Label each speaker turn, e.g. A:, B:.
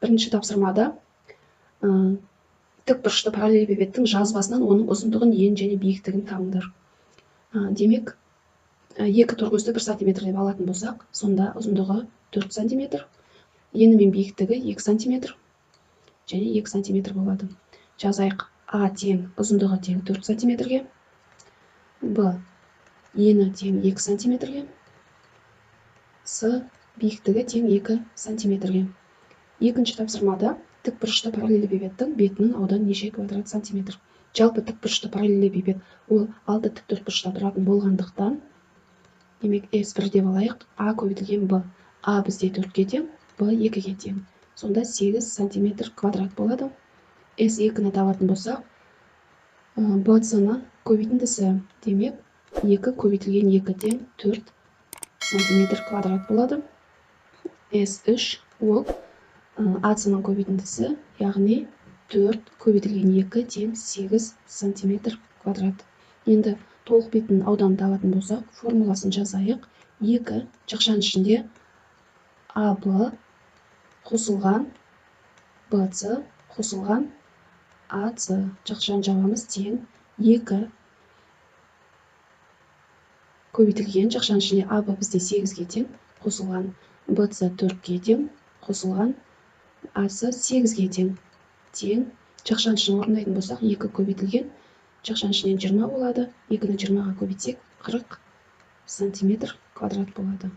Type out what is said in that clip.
A: Бірінші тапсырмада тікбұрышты параллелепипедтің жазбасынан оның ұзындығын, ен және биіктігін табыңдар. Демек, екі торкөзді 1 сантиметр деп алатын болсақ, сонда ұзындығы 4 сантиметр, ені мен биіктігі 2 сантиметр және 2 сантиметр болады. Жазайық. А тең ұзындығы тең 4 сантиметрге, Б ені тең 2 сантиметрге, С биіктігі тең 2 сантиметрге. Екінші тапсырмада тікбұрышты параллелепипедтің бетінің ауданы неше квадрат сантиметр? Жалпы тікбұрышты параллелепипед ол 6 тіктөртбұрыштан тұратын болғандықтан, демек S1 деп алайық, А көбейтілген Б. А бізде 4-ге тең, Б 2-ге тең. Сонда 8 сантиметр квадрат болады. S2-ні табатын болсақ, BC-ні көбейтіндісі, демек 2 көбейтілген 2 тең 4 сантиметр квадрат болады. S3 ол AC-ның көбейтіндісі, яғни 4 көбейтілген 2 тең 8 сантиметр квадрат. Енді толық бетінің ауданын табатын болсақ, формуласын жазайық. 2 жақшаның ішінде AB қосылған BC қосылған AC. Жақшаның жабамыз тең 2 көбейтілген жақшаның ішінде AB бізде 8-ге тең қосылған BC 4-ге тең қосылған AC 8-ге тең. Жақшаның ішін орындайтын болсақ, 2 көбейтілген жақшаның ішінен 20 болады. 2-ні 20-ға көбейтсек, 40 сантиметр квадрат болады.